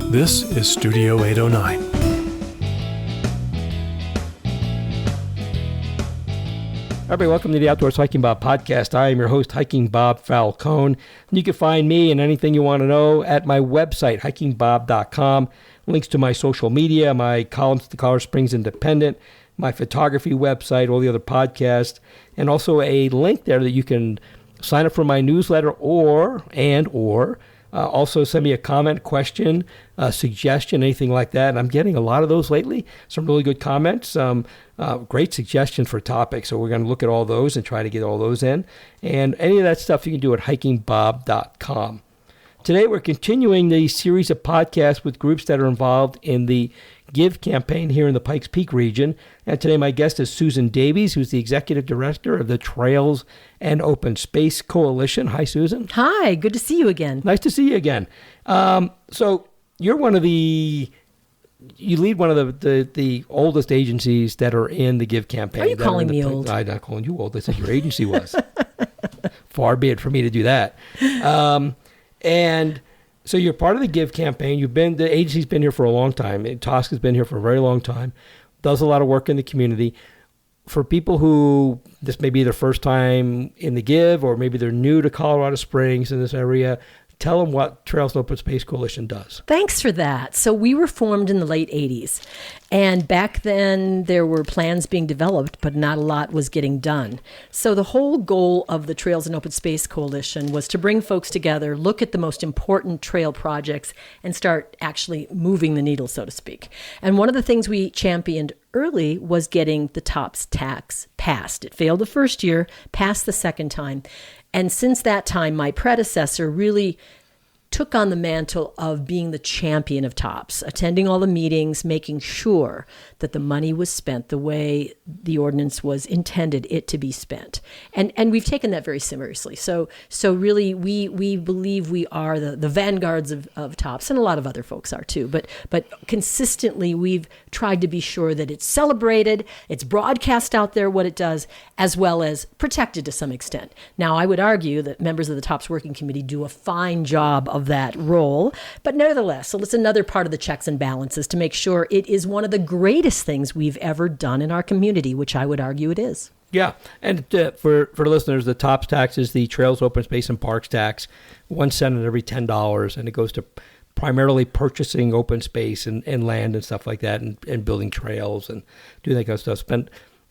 This is Studio 809. Everybody, welcome to the Outdoors Hiking Bob podcast. I am your host, Hiking Bob Falcone. You can find me and anything you want to know at my website, hikingbob.com. Links to my social media, my columns to the Colorado Springs Independent, my photography website, all the other podcasts, and also a link there that you can sign up for my newsletter or also send me a comment, question, suggestion, anything like that. And I'm getting a lot of those lately. Some really good comments, great suggestions for topics. So we're going to look at all those and try to get all those in. And any of that stuff you can do at hikingbob.com. Today we're continuing the series of podcasts with groups that are involved in the Give campaign here in the Pikes Peak region. And today my guest is Susan Davies, who's the Executive Director of the Trails and Open Space Coalition. Hi, Susan. Hi, good to see you again. Nice to see you again. So you're you lead one of the oldest agencies that are in the Give campaign. Are you calling me old? I'm not calling you old. I said your agency was. Far be it for me to do that. And so you're part of the Give campaign. The agency's been here for a long time. TOSC has been here for a very long time. Does a lot of work in the community. For people who this may be their first time in the Give, or maybe they're new to Colorado Springs in this area, tell them what Trails and Open Space Coalition does. Thanks for that. So we were formed in the late 80s. And back then there were plans being developed, but not a lot was getting done. So the whole goal of the Trails and Open Space Coalition was to bring folks together, look at the most important trail projects, and start actually moving the needle, so to speak. And one of the things we championed early was getting the TOPS tax passed. It failed the first year, passed the second time. And since that time, my predecessor really took on the mantle of being the champion of TOPS, attending all the meetings, making sure that the money was spent the way the ordinance was intended it to be spent. And we've taken that very seriously. So really, we believe we are the vanguards of TOPS, and a lot of other folks are too. But consistently, we've tried to be sure that it's celebrated, it's broadcast out there what it does, as well as protected to some extent. Now, I would argue that members of the TOPS Working Committee do a fine job of that role, but nevertheless, so it's another part of the checks and balances to make sure it is one of the greatest things we've ever done in our community, which I would argue it is. Yeah, and for listeners, the TOPS tax is the Trails, Open Space, and Parks tax, 1 cent on every $10, and it goes to primarily purchasing open space and land and stuff like that, and building trails and doing that kind of stuff. Spent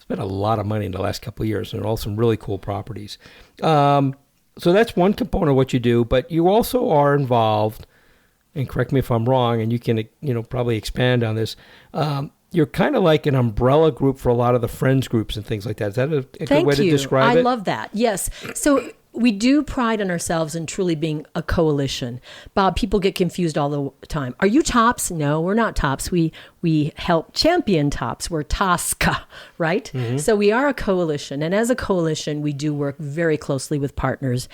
a lot of money in the last couple of years, and all some really cool properties. So that's one component of what you do, but you also are involved, and correct me if I'm wrong, and you can probably expand on this. You're kind of like an umbrella group for a lot of the friends groups and things like that. Is that a good way to describe it? I love that. Yes. So we do pride on ourselves in truly being a coalition. Bob, people get confused all the time. Are you TOPS? No, we're not TOPS. We help champion TOPS. We're TOSCA, right? Mm-hmm. So we are a coalition. And as a coalition, we do work very closely with partners.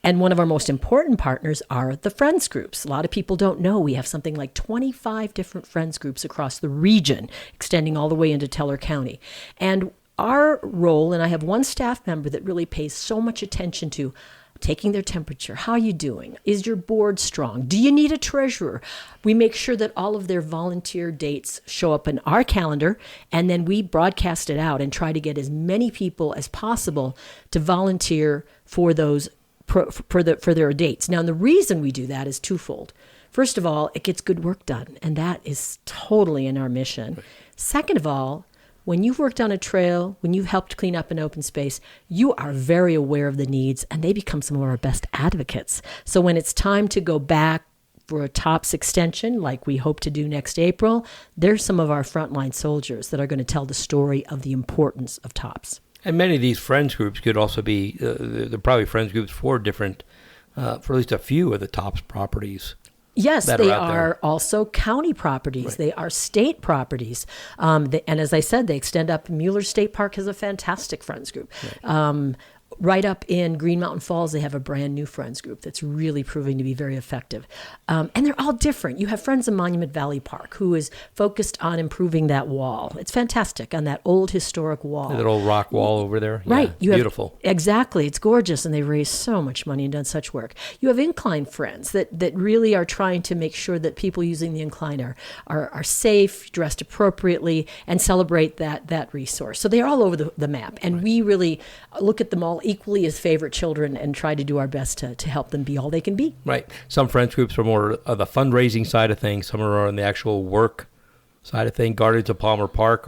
And one of our most important partners are the friends groups. A lot of people don't know we have something like 25 different friends groups across the region, extending all the way into Teller County. And our role, and I have one staff member that really pays so much attention to taking their temperature. How are you doing? Is your board strong? Do you need a treasurer? We make sure that all of their volunteer dates show up in our calendar, and then we broadcast it out and try to get as many people as possible to volunteer for those for their dates. Now, the reason we do that is twofold. First of all, it gets good work done, and that is totally in our mission. Right. Second of all, when you've worked on a trail, when you've helped clean up an open space, you are very aware of the needs, and they become some of our best advocates. So when it's time to go back for a TOPS extension, like we hope to do next April, they're some of our frontline soldiers that are going to tell the story of the importance of TOPS. And many of these friends groups could also be, they're probably friends groups for different, for at least a few of the TOPS properties. Yes, they are also county properties. Right. They are state properties. And as I said, they extend up. Mueller State Park has a fantastic friends group. Right. Right up in Green Mountain Falls, they have a brand new Friends group that's really proving to be very effective. And they're all different. You have Friends of Monument Valley Park, who is focused on improving that wall. It's fantastic, on that old historic wall. That old rock wall over there. Right. Yeah, beautiful. Exactly. It's gorgeous, and they've raised so much money and done such work. You have Incline Friends that really are trying to make sure that people using the incline are safe, dressed appropriately, and celebrate that resource. So they're all over the map. And we really look at them all equally as favorite children and try to do our best to help them be all they can be. Right. Some Friends groups are more of the fundraising side of things. Some are on the actual work side of things. Guardians of Palmer Park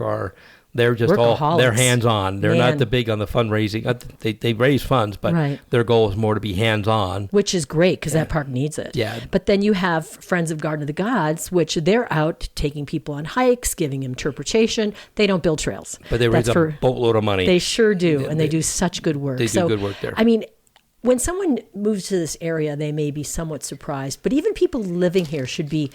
they're just they're hands-on. They're not the big on the fundraising. They raise funds, but their goal is more to be hands-on. Which is great, because that park needs it. Yeah. But then you have Friends of Garden of the Gods, which they're out taking people on hikes, giving interpretation. They don't build trails. But they raise a boatload of money. They sure do, and they do such good work. They do good work there. I mean, when someone moves to this area, they may be somewhat surprised, but even people living here should be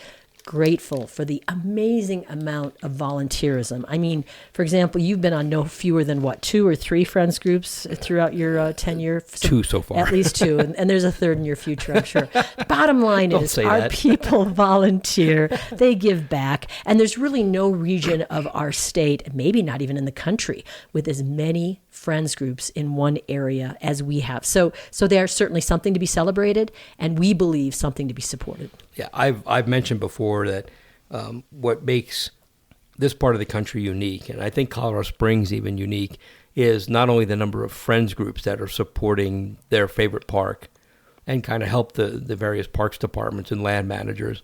grateful for the amazing amount of volunteerism. I mean, for example, you've been on no fewer than 2 or 3 Friends groups throughout your tenure? 2 so far. At least 2, and there's a third in your future, I'm sure. The bottom line is our people volunteer, they give back, and there's really no region of our state, maybe not even in the country, with as many Friends groups in one area as we have. So they are certainly something to be celebrated, and we believe something to be supported. Yeah, I've mentioned before that what makes this part of the country unique, and I think Colorado Springs even unique, is not only the number of Friends groups that are supporting their favorite park and kind of help the various parks departments and land managers,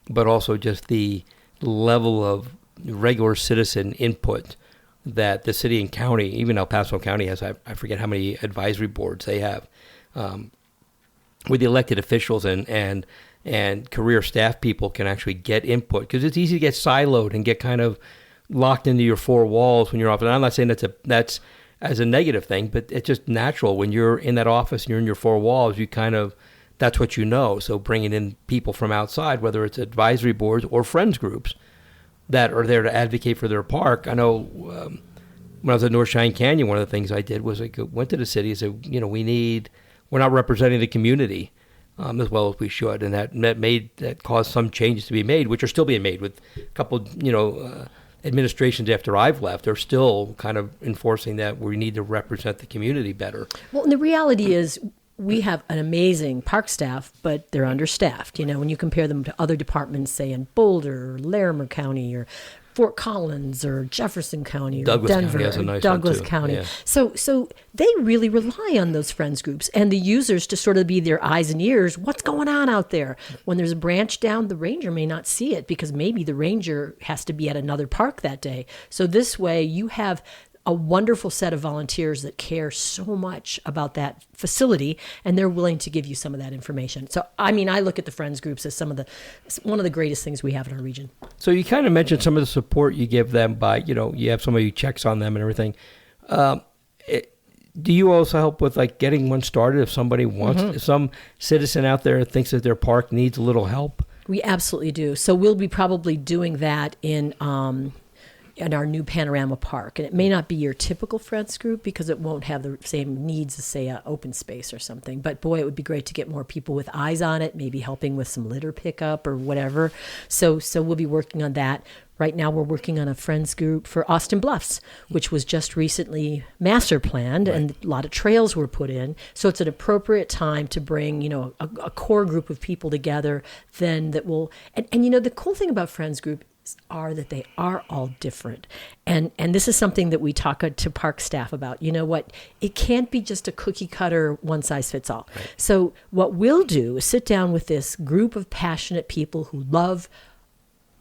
but also just the level of regular citizen input that the city and county, even El Paso County has, I forget how many advisory boards they have, with the elected officials and career staff people can actually get input, because it's easy to get siloed and get kind of locked into your 4 walls when you're off. And I'm not saying that's as a negative thing, but it's just natural when you're in that office and you're in your 4 walls, you kind of, that's what you know. So bringing in people from outside, whether it's advisory boards or Friends groups that are there to advocate for their park. I know when I was at North Cheyenne Canyon, one of the things I did was I went to the city and said, we're not representing the community as well as we should, and that caused some changes to be made, which are still being made with a couple, administrations after I've left. They're still kind of enforcing that we need to represent the community better. Well, and the reality is, we have an amazing park staff, but they're understaffed. When you compare them to other departments, say in Boulder, or Larimer County, or Fort Collins, or Jefferson County, or Douglas Denver, County has a nice Douglas one too. County. Yeah. So they really rely on those Friends groups and the users to sort of be their eyes and ears. What's going on out there? When there's a branch down, the ranger may not see it because maybe the ranger has to be at another park that day. So this way, you have a wonderful set of volunteers that care so much about that facility, and they're willing to give you some of that information. So, I mean, I look at the Friends groups as one of the greatest things we have in our region. So you kind of mentioned some of the support you give them by, you have somebody who checks on them and everything. Do you also help with getting one started if somebody wants, if some citizen out there thinks that their park needs a little help? We absolutely do. So we'll be probably doing that in our new Panorama Park. And it may not be your typical Friends group because it won't have the same needs as, say, an open space or something. But boy, it would be great to get more people with eyes on it, maybe helping with some litter pickup or whatever. So we'll be working on that. Right now, we're working on a Friends group for Austin Bluffs, which was just recently master planned, and a lot of trails were put in. So it's an appropriate time to bring, a core group of people together. Then that will, and the cool thing about Friends group are that they are all different. And this is something that we talk to park staff about. You know what? It can't be just a cookie cutter, one size fits all. Right. So what we'll do is sit down with this group of passionate people who love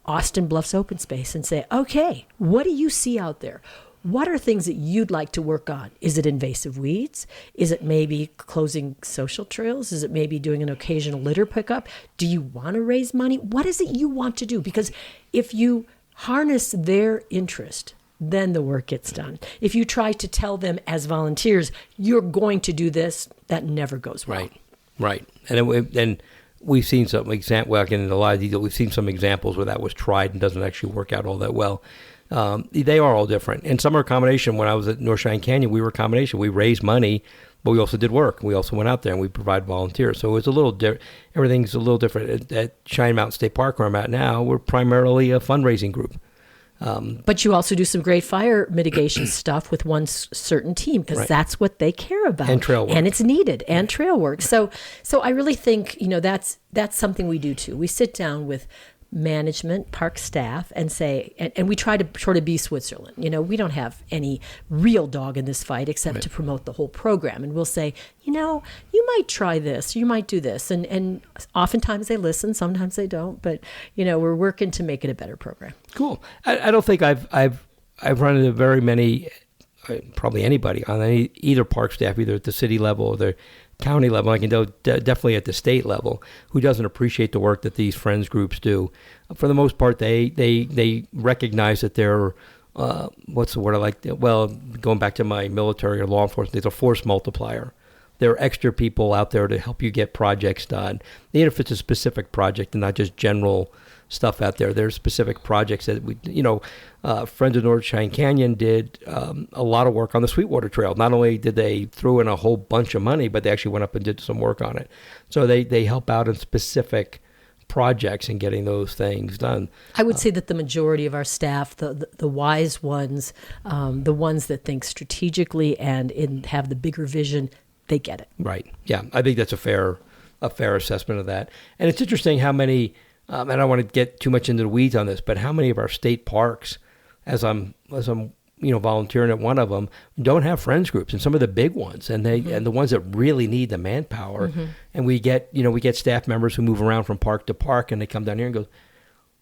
Austin Bluffs open space and say, okay, what do you see out there? What are things that you'd like to work on? Is it invasive weeds? Is it maybe closing social trails? Is it maybe doing an occasional litter pickup? Do you want to raise money? What is it you want to do? Because if you harness their interest, then the work gets done. If you try to tell them as volunteers, you're going to do this, that never goes well. Right. And we've seen some examples, well, getting into a lot of detail, we've seen some examples where that was tried and doesn't actually work out all that well. They are all different. And some are a combination. When I was at North Cheyenne Canyon, we were a combination. We raised money, but we also did work. We also went out there and we provide volunteers. So it's a little everything's a little different. At Cheyenne Mountain State Park, where I'm at now, we're primarily a fundraising group. But you also do some great fire mitigation stuff with one certain team, because that's what they care about. And trail work. And it's needed, and trail work. So I really think, that's something we do too. We sit down with management, park staff, and say, and we try to sort of be Switzerland. We don't have any real dog in this fight except to promote the whole program. And we'll say, you might try this, you might do this. And oftentimes they listen, sometimes they don't, but we're working to make it a better program. Cool. I don't think I've run into very many, probably anybody on either park staff, either at the city level or the county level. I can know definitely at the state level, who doesn't appreciate the work that these friends groups do. For the most part, they recognize that they're what's the word I like? Well, going back to my military or law enforcement, it's a force multiplier. There are extra people out there to help you get projects done, even if it's a specific project and not just general stuff out there. There's specific projects that Friends of North Cheyenne Canyon did a lot of work on the Sweetwater Trail. Not only did they throw in a whole bunch of money, but they actually went up and did some work on it. So they help out in specific projects and getting those things done. I would say that the majority of our staff, the wise ones, the ones that think strategically and have the bigger vision, they get it. Right. Yeah, I think that's a fair assessment of that. And it's interesting how many. And I don't want to get too much into the weeds on this, but how many of our state parks, as I'm volunteering at one of them, don't have friends groups, and some of the big ones, and and the ones that really need the manpower. And we get staff members who move around from park to park, and they come down here and go,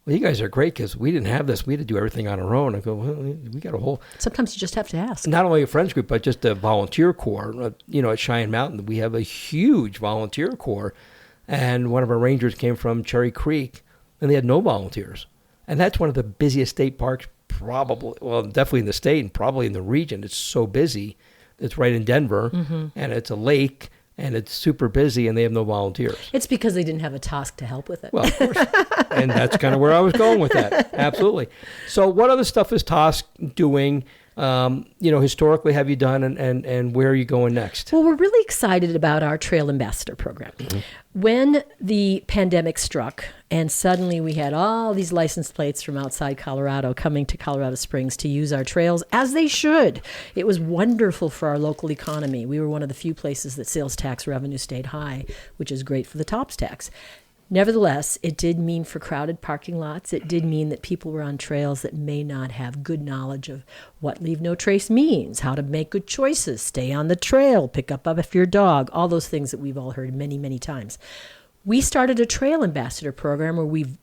"Well, you guys are great because we didn't have this. We had to do everything on our own." I go, "Well, we got a whole." Sometimes you just have to ask. Not only a friends group, but just a volunteer corps. At Cheyenne Mountain, we have a huge volunteer corps. And one of our rangers came from Cherry Creek, and they had no volunteers. And that's one of the busiest state parks, definitely in the state and probably in the region. It's so busy. It's right in Denver, and it's a lake, and it's super busy, and they have no volunteers. It's because they didn't have a task to help with it. Well, of course. And that's kind of where I was going with that. Absolutely. So what other stuff is TOSC doing? Historically have you done, and where are you going next? Well, we're really excited about our Trail Ambassador program. When the pandemic struck and suddenly we had all these license plates from outside Colorado coming to Colorado Springs to use our trails, as they should, it was wonderful for our local economy. We were one of the few places that sales tax revenue stayed high, which is great for the TOPS tax. Nevertheless, it did mean for crowded parking lots. It did mean that people were on trails that may not have good knowledge of what Leave No Trace means, how to make good choices, stay on the trail, pick up your dog, all those things that we've all heard many, many times. We started a Trail Ambassador program where we've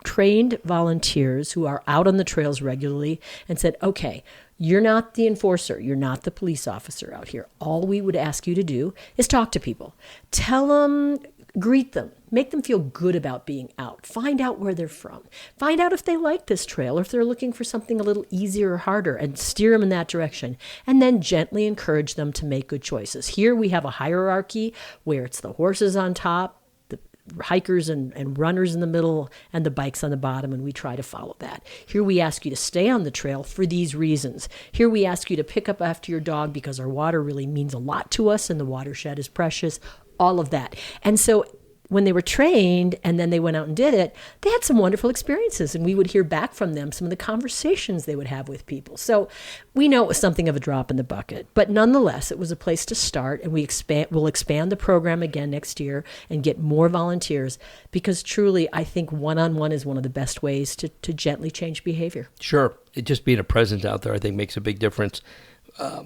trained volunteers who are out on the trails regularly and said, okay, you're not the enforcer. You're not the police officer out here. All we would ask you to do is talk to people. Tell them, greet them, make them feel good about being out. Find out where they're from. Find out if they like this trail or if they're looking for something a little easier or harder, and steer them in that direction. And then gently encourage them to make good choices. Here we have a hierarchy where it's the horses on top, the hikers and runners in the middle, and the bikes on the bottom, and we try to follow that. Here we ask you to stay on the trail for these reasons. Here we ask you to pick up after your dog because our water really means a lot to us and the watershed is precious. All of that. And so when they were trained and then they went out and did it, they had some wonderful experiences, and we would hear back from them some of the conversations they would have with people. So we know it was something of a drop in the bucket, but nonetheless, it was a place to start, and we'll expand the program again next year and get more volunteers, because truly, I think one-on-one is one of the best ways to gently change behavior. Sure. Just being a presence out there, I think, makes a big difference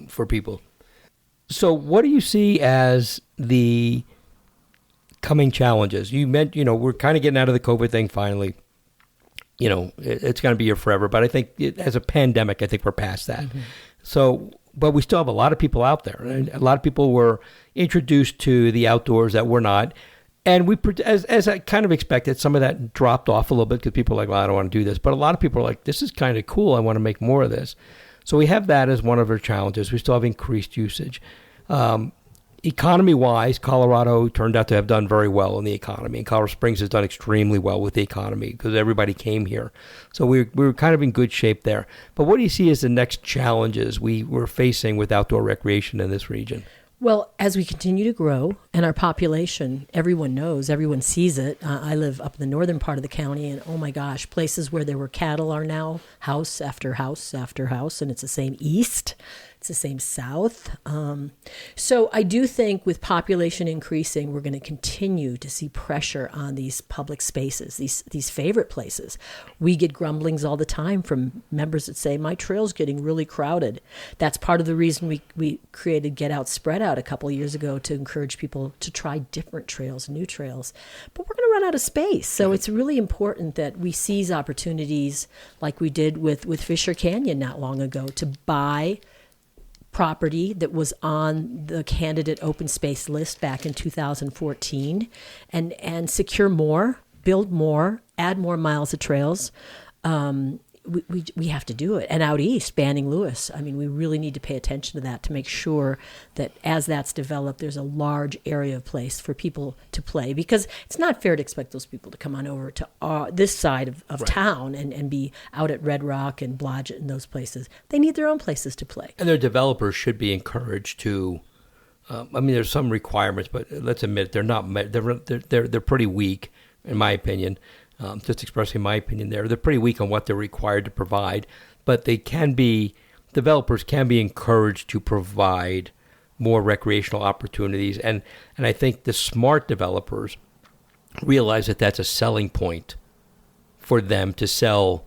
for people. So what do you see as the coming challenges? You meant, we're kind of getting out of the COVID thing finally. It's going to be here forever, but I think as a pandemic, I think we're past that. So, but we still have a lot of people out there, and a lot of people were introduced to the outdoors that were not. And as I kind of expected, some of that dropped off a little bit because people are like, well, I don't want to do this. But a lot of people are like, this is kind of cool. I want to make more of this. So we have that as one of our challenges. We still have increased usage. economy-wise, Colorado turned out to have done very well in the economy, and Colorado Springs has done extremely well with the economy because everybody came here. So we were kind of in good shape there. But what do you see as the next challenges we're facing with outdoor recreation in this region? Well, as we continue to grow and our population, everyone knows, everyone sees it. I live up in the northern part of the county, and oh my gosh, places where there were cattle are now house after house after house, and it's the same east. It's the same south. So I do think with population increasing, we're going to continue to see pressure on these public spaces, these favorite places. We get grumblings all the time from members that say, my trail's getting really crowded. That's part of the reason we created Get Out, Spread Out a couple of years ago to encourage people to try different trails, new trails. But we're going to run out of space. So it's really important that we seize opportunities like we did with Fisher Canyon not long ago to buy property that was on the candidate open space list back in 2014 and secure more, build more, add more miles of trails. We have to do it. And out east, Banning Lewis, I mean, we really need to pay attention to that to make sure that as that's developed, there's a large area of place for people to play, because it's not fair to expect those people to come on over to this side of Right. town and be out at Red Rock and Blodgett and those places. They need their own places to play. And their developers should be encouraged to. There's some requirements, but let's admit they're not. They're pretty weak, in my opinion. Just expressing my opinion there. They're pretty weak on what they're required to provide, but developers can be encouraged to provide more recreational opportunities. And I think the smart developers realize that that's a selling point for them to sell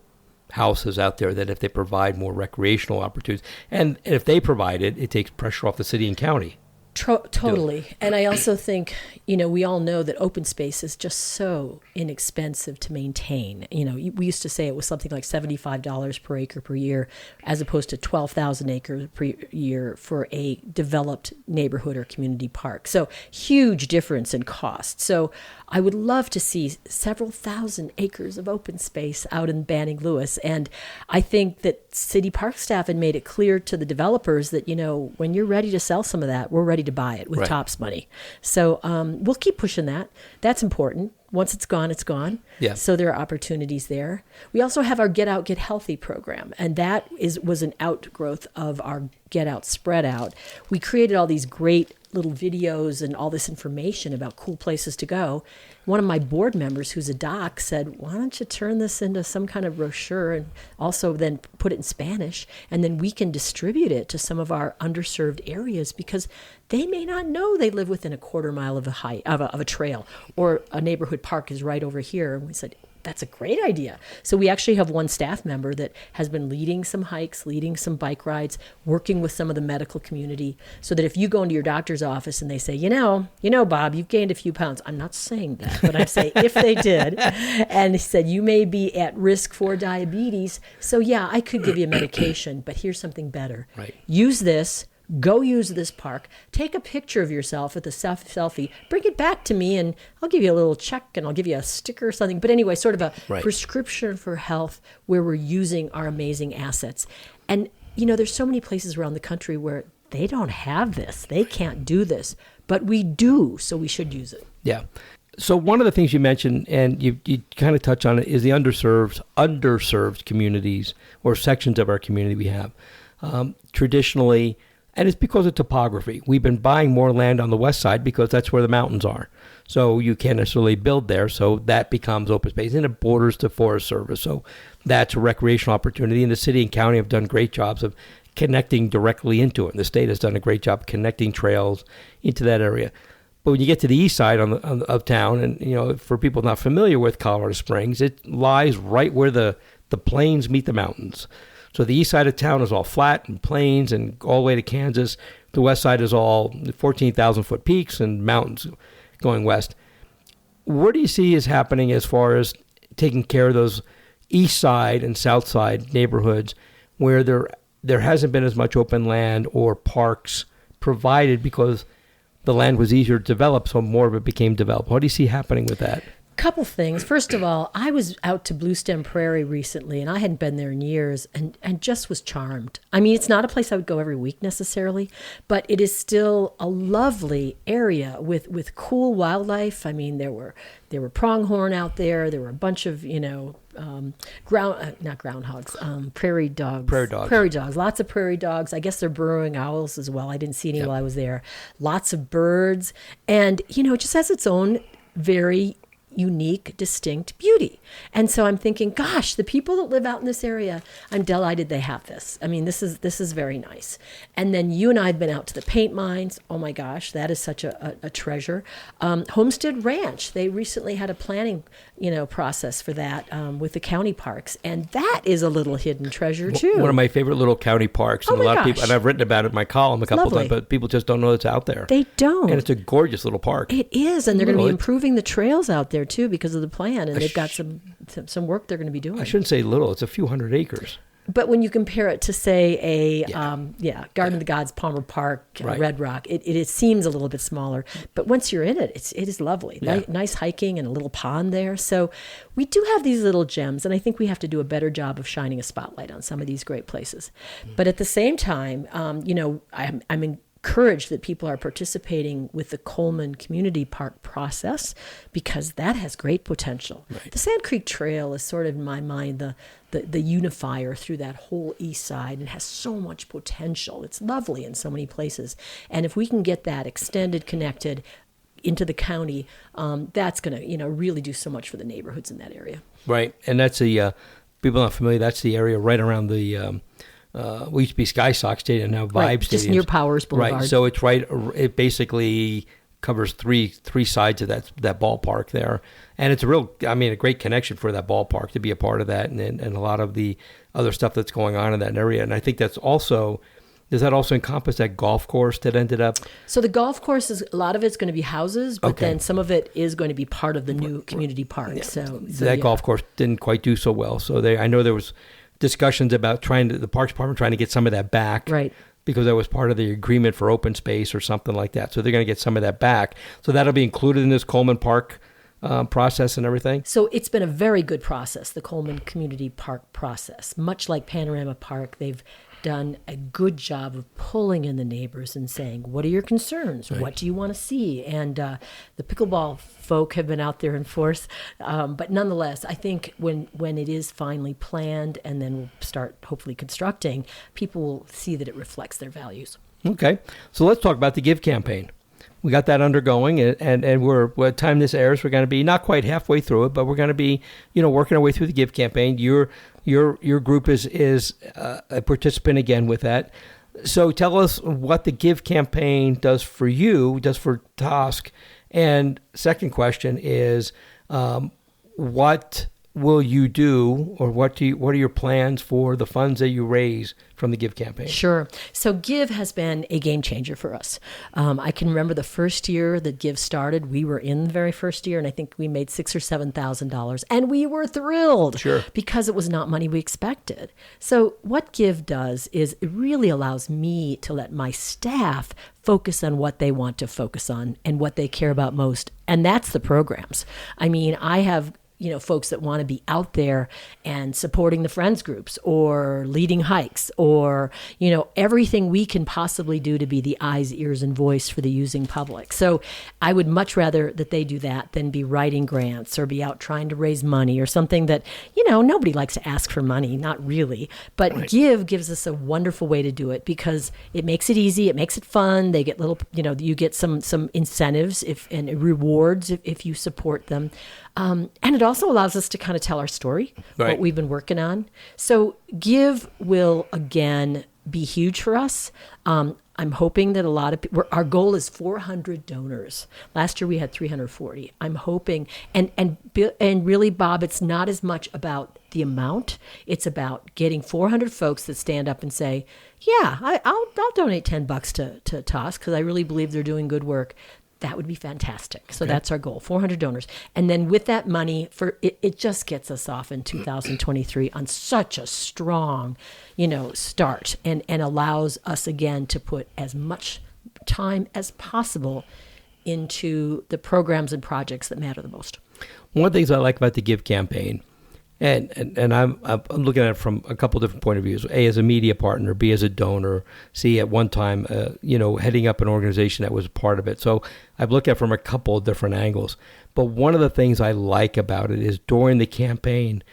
houses out there, that if they provide more recreational opportunities, and if they provide it, it takes pressure off the city and county. Totally. And I also think, we all know that open space is just so inexpensive to maintain. We used to say it was something like $75 per acre per year, as opposed to 12,000 acres per year for a developed neighborhood or community park. So huge difference in cost. So I would love to see several thousand acres of open space out in Banning Lewis. And I think that city park staff had made it clear to the developers that, when you're ready to sell some of that, we're ready to buy it with Right. TOPS money. So we'll keep pushing that. That's important. Once it's gone, it's gone. Yeah. So there are opportunities there. We also have our Get Out, Get Healthy program, and that was an outgrowth of our Get Out, Spread Out. We created all these great little videos and all this information about cool places to go. One of my board members, who's a doc, said, why don't you turn this into some kind of brochure and also then put it in Spanish, and then we can distribute it to some of our underserved areas, because they may not know they live within a quarter mile of a trail, or a neighborhood park is right over here. And we said, that's a great idea. So we actually have one staff member that has been leading some hikes, leading some bike rides, working with some of the medical community, so that if you go into your doctor's office and they say, Bob, you've gained a few pounds. I'm not saying that, but I'm saying if they did, and he said, you may be at risk for diabetes. So yeah, I could give you a medication, but here's something better. Right. Use this. Go use this park, take a picture of yourself with a selfie, bring it back to me, and I'll give you a little check and I'll give you a sticker or something. But anyway, sort of a Right. prescription for health where we're using our amazing assets. And, there's so many places around the country where they don't have this. They can't do this, but we do, so we should use it. Yeah. So one of the things you mentioned, and you kind of touch on it, is the underserved communities or sections of our community we have. Traditionally, and it's because of topography. We've been buying more land on the west side because that's where the mountains are. So you can't necessarily build there. So that becomes open space. And it borders to Forest Service. So that's a recreational opportunity. And the city and county have done great jobs of connecting directly into it. And the state has done a great job connecting trails into that area. But when you get to the east side of town, and for people not familiar with Colorado Springs, it lies right where the plains meet the mountains. So the east side of town is all flat and plains and all the way to Kansas. The west side is all 14,000-foot peaks and mountains going west. What do you see is happening as far as taking care of those east side and south side neighborhoods where there hasn't been as much open land or parks provided because the land was easier to develop, so more of it became developed? What do you see happening with that? Couple things. First of all, I was out to Blue Stem Prairie recently, and I hadn't been there in years, and just was charmed. I mean, it's not a place I would go every week necessarily, but it is still a lovely area with cool wildlife. I mean, there were pronghorn out there. There were a bunch of not groundhogs, prairie dogs. Prairie dogs. Lots of prairie dogs. I guess they're burrowing owls as well. I didn't see any while I was there. Lots of birds, and it just has its own very unique, distinct beauty. And so I'm thinking, gosh, the people that live out in this area, I'm delighted they have this. I mean, this is very nice. And then you and I have been out to the paint mines. Oh my gosh, that is such a treasure. Homestead Ranch, they recently had a planning, process for that with the county parks. And that is a little hidden treasure too. One of my favorite little county parks. And Oh my a lot of gosh. people, and I've written about it in my column a couple of Lovely. times, but people just don't know it's out there. They don't. And it's a gorgeous little park. It is, and they're going to be Little. improving the trails out there too because of the plan, and they've got some work they're going to be doing. I shouldn't say little. It's a few hundred acres. But when you compare it to, say, Garden of the Gods, Palmer Park, Right. Red Rock, it seems a little bit smaller. But once you're in it, it is lovely. Yeah. Nice hiking and a little pond there. So we do have these little gems, and I think we have to do a better job of shining a spotlight on some of these great places. But at the same time, I'm encouraged that people are participating with the Coleman Community Park process because that has great potential. Right. The Sand Creek Trail is sort of, in my mind, the unifier through that whole east side and has so much potential. It's lovely in so many places. And if we can get that extended, connected into the county, that's going to, really do so much for the neighborhoods in that area. Right. And that's people not familiar, that's the area right around the, we used to be Sky Sox Stadium, now Vibe Right, Stadium. just near Powers Boulevard. Right. So it's right, it basically covers three sides of that ballpark there. And it's a great connection for that ballpark to be a part of that and a lot of the other stuff that's going on in that area. And I think does that also encompass that golf course that ended up? So the golf course a lot of it's going to be houses, but Okay. then some of it is going to be part of the new community park. Yeah. So That golf course didn't quite do so well. So I know there was discussions about the Parks Department trying to get some of that back. Right. Because that was part of the agreement for open space or something like that. So they're going to get some of that back. So that'll be included in this Coleman Park process and everything. So it's been a very good process, the Coleman Community Park process. Much like Panorama Park, they've done a good job of pulling in the neighbors and saying, what are your concerns? Right. What do you want to see? And the pickleball folk have been out there in force. But nonetheless, I think when it is finally planned and then we'll start hopefully constructing, people will see that it reflects their values. Okay. So let's talk about the Give campaign. We got that undergoing, and we're, by the time this airs, we're going to be not quite halfway through it, but we're going to be, working our way through the Give campaign. Your group is a participant again with that. So tell us what the Give campaign does for you, does for TOSC. And second question is, what will you do, or what are your plans for the funds that you raise from the Give campaign? Sure. So Give has been a game changer for us. I can remember the first year that Give started. We were in the very first year, and I think we made $6,000 or $7,000, and we were thrilled. Sure. Because it was not money we expected. So what Give does is it really allows me to let my staff focus on what they want to focus on and what they care about most, and that's the programs. I mean, I have folks that want to be out there and supporting the friends groups or leading hikes or, everything we can possibly do to be the eyes, ears, and voice for the using public. So I would much rather that they do that than be writing grants or be out trying to raise money or something that, nobody likes to ask for money, not really. But right. Give gives us a wonderful way to do it because it makes it easy, it makes it fun. They get little, you get some incentives and rewards if you support them. And it also allows us to kind of tell our story, right. What we've been working on. So Give will, again, be huge for us. I'm hoping that a lot of people, our goal is 400 donors. Last year we had 340. I'm hoping, and really, Bob, it's not as much about the amount. It's about getting 400 folks that stand up and say, yeah, I'll donate $10 to TOSC because I really believe they're doing good work. That would be fantastic. So That's our goal, 400 donors. And then with that money, it just gets us off in 2023 on such a strong, start and allows us, again, to put as much time as possible into the programs and projects that matter the most. One of the things I like about the Give campaign, and I'm looking at it from a couple different point of views. A, as a media partner. B, as a donor. C, at one time, heading up an organization that was a part of it. So I've looked at it from a couple of different angles. But one of the things I like about it is during the campaign,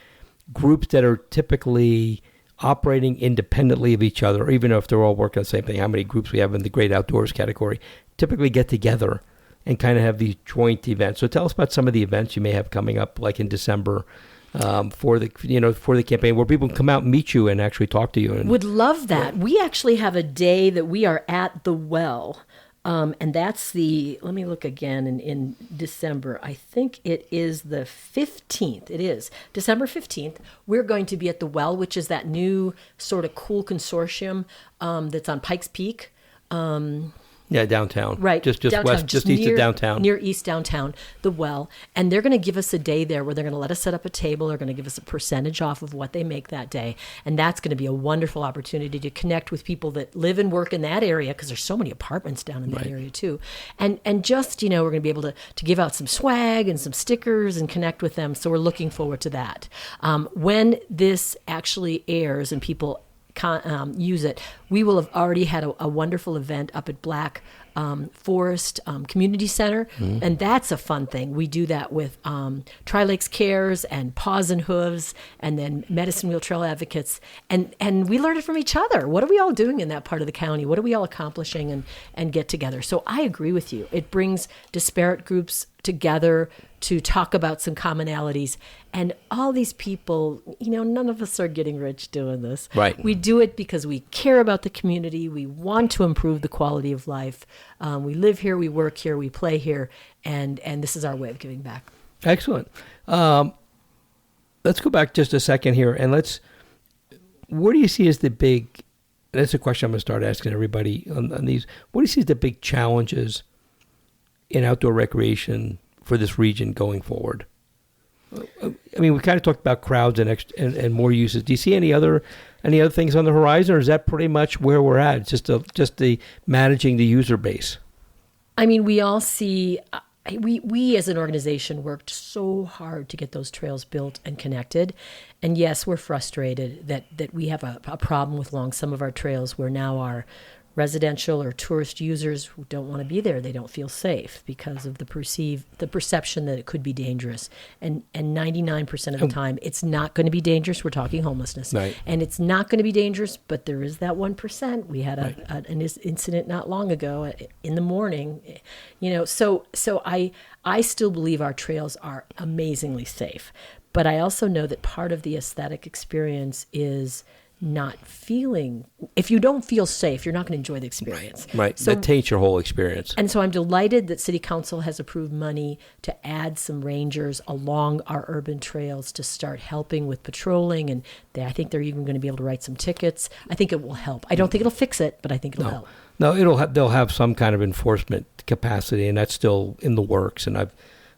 groups that are typically operating independently of each other, even if they're all working on the same thing, how many groups we have in the great outdoors category, typically get together and kind of have these joint events. So tell us about some of the events you may have coming up, like in December, for the campaign, where people can come out and meet you and actually talk to you. Would love that. We actually have a day that we are at the well. And that's let me look again in December. I think it is the 15th. It is December 15th. We're going to be at the well, which is that new sort of cool consortium that's on Pikes Peak. Yeah, downtown. Right. Just downtown, west, just east of downtown. Near East Downtown, the well. And they're going to give us a day there where they're going to let us set up a table. They're going to give us a percentage off of what they make that day. And that's going to be a wonderful opportunity to connect with people that live and work in that area, because there's so many apartments down in that area too. And just, we're going to be able to give out some swag and some stickers and connect with them. So we're looking forward to that. When this actually airs and people use it, we will have already had a wonderful event up at Black Forest Community Center, and that's a fun thing. We do that with Tri-Lakes Cares and Paws and Hooves, and then Medicine Wheel Trail Advocates, and we learn it from each other. What are we all doing in that part of the county? What are we all accomplishing and get together? So I agree with you. It brings disparate groups together to talk about some commonalities. And all these people, none of us are getting rich doing this. Right. We do it because we care about the community. We want to improve the quality of life. We live here, we work here, we play here, and this is our way of giving back. Excellent. Let's go back just a second here, and what do you see as the big, that's a question I'm going to start asking everybody on these, what do you see as the big challenges in outdoor recreation for this region going forward? I mean, we kind of talked about crowds and more uses. Do you see any other things on the horizon, or is that pretty much where we're at? It's just the managing the user base. I mean, we all see. We as an organization worked so hard to get those trails built and connected, and yes, we're frustrated that we have a problem with along some of our trails where now our residential or tourist users who don't want to be there, they don't feel safe because of the perception that it could be dangerous. And 99% of the time, it's not going to be dangerous. We're talking homelessness. Right. And it's not going to be dangerous, but there is that 1%. We had an incident not long ago in the morning. So I still believe our trails are amazingly safe. But I also know that part of the aesthetic experience is not feeling, if you don't feel safe, you're not going to enjoy the experience. Right. So, that taints your whole experience. And so I'm delighted that City Council has approved money to add some rangers along our urban trails to start helping with patrolling. And I think they're even going to be able to write some tickets. I think it will help. I don't think it'll fix it, but I think it'll help. No, they'll have some kind of enforcement capacity, and that's still in the works. And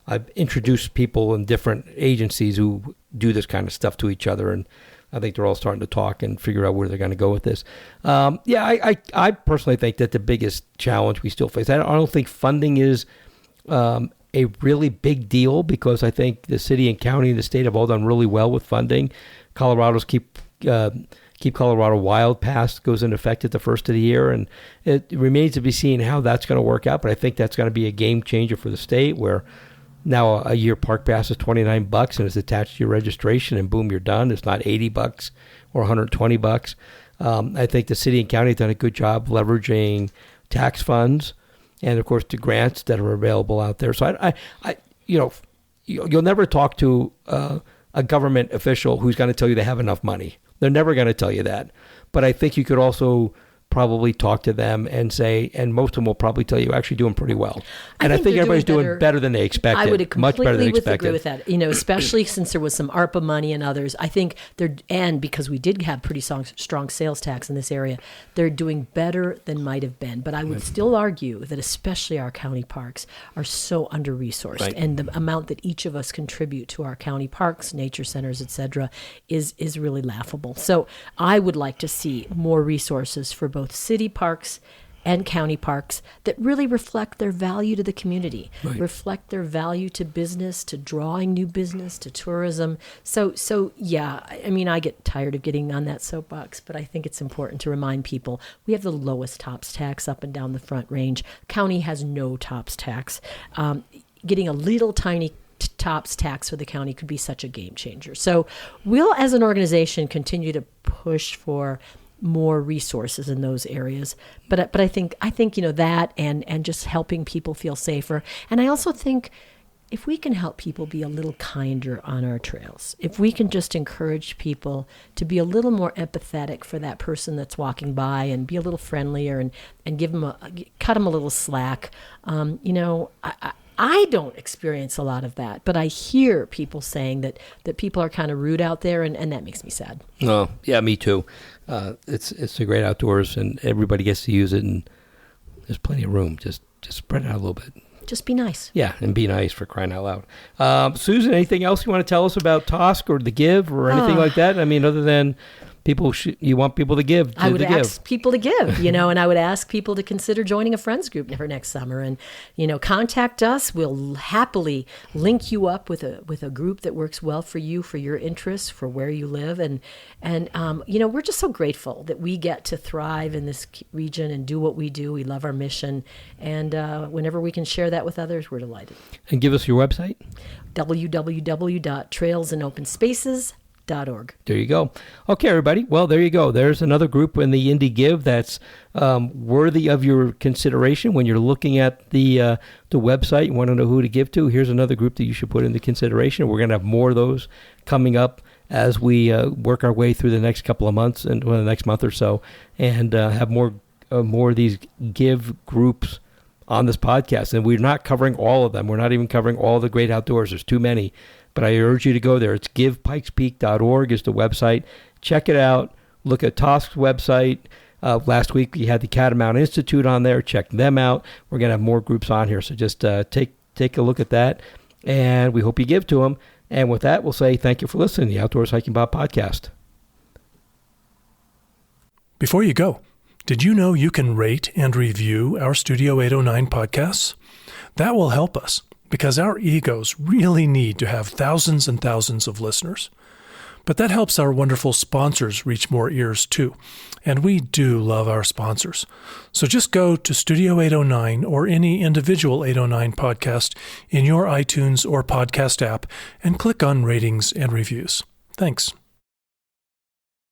I've introduced people in different agencies who do this kind of stuff to each other, and I think they're all starting to talk and figure out where they're going to go with this. I personally think that the biggest challenge we still face, I don't think funding is a really big deal, because I think the city and county and the state have all done really well with funding. Colorado's Keep Colorado Wild Pass goes into effect at the first of the year, and it remains to be seen how that's going to work out. But I think that's going to be a game changer for the state, where now a year park pass is $29 and it's attached to your registration, and boom, you're done. It's not $80 or $120. I think the city and county have done a good job leveraging tax funds, and of course the grants that are available out there. So you'll never talk to a government official who's going to tell you they have enough money. They're never going to tell you that. But I think you could also probably talk to them and say, and most of them will probably tell you actually doing pretty well. And I think everybody's doing better than they expected. I would much better than expected. Agree with that. Especially since there was some ARPA money and others. I think and because we did have pretty strong sales tax in this area, they're doing better than might have been. But I would still argue that especially our county parks are so under-resourced, and the amount that each of us contribute to our county parks, nature centers, etc., is really laughable. So I would like to see more resources for both city parks and county parks that really reflect their value to the community, Right. reflect their value to business, to drawing new business, to tourism. So yeah, I mean, I get tired of getting on that soapbox, but I think it's important to remind people we have the lowest TOPS tax up and down the Front Range. County has no TOPS tax. Getting a little tiny TOPS tax for the county could be such a game changer. So we'll, as an organization, continue to push for more resources in those areas. But I think that and just helping people feel safer. And I also think if we can help people be a little kinder on our trails, if we can just encourage people to be a little more empathetic for that person that's walking by and be a little friendlier and give them cut them a little slack, I don't experience a lot of that, but I hear people saying that people are kind of rude out there, and that makes me sad. Oh, yeah, me too. It's a great outdoors, and everybody gets to use it, and there's plenty of room. Just spread it out a little bit. Just be nice. Yeah, and be nice, for crying out loud. Susan, anything else you want to tell us about TOSC or the Give or anything like that? I mean, other than you want people to give. I would ask people to give, and I would ask people to consider joining a friends group for next summer, and contact us. We'll happily link you up with a group that works well for you, for your interests, for where you live, and we're just so grateful that we get to thrive in this region and do what we do. We love our mission, and whenever we can share that with others, we're delighted. And give us your website. www.trailsandopenspaces.org. There you go. Okay, everybody. Well, there you go. There's another group in the Indie Give that's worthy of your consideration when you're looking at the website. You want to know who to give to. Here's another group that you should put into consideration. We're going to have more of those coming up as we work our way through the next couple of months and the next month or so, and have more of these Give groups on this podcast. And we're not covering all of them. We're not even covering all the great outdoors. There's too many. But I urge you to go there. It's givepikespeak.org is the website. Check it out. Look at TOSC's website. Last week we had the Catamount Institute on there. Check them out. We're going to have more groups on here. So just take a look at that. And we hope you give to them. And with that, we'll say thank you for listening to the Outdoors Hiking Bob podcast. Before you go, did you know you can rate and review our Studio 809 podcasts? That will help us, because our egos really need to have thousands and thousands of listeners. But that helps our wonderful sponsors reach more ears too. And we do love our sponsors. So just go to Studio 809 or any individual 809 podcast in your iTunes or podcast app and click on ratings and reviews. Thanks.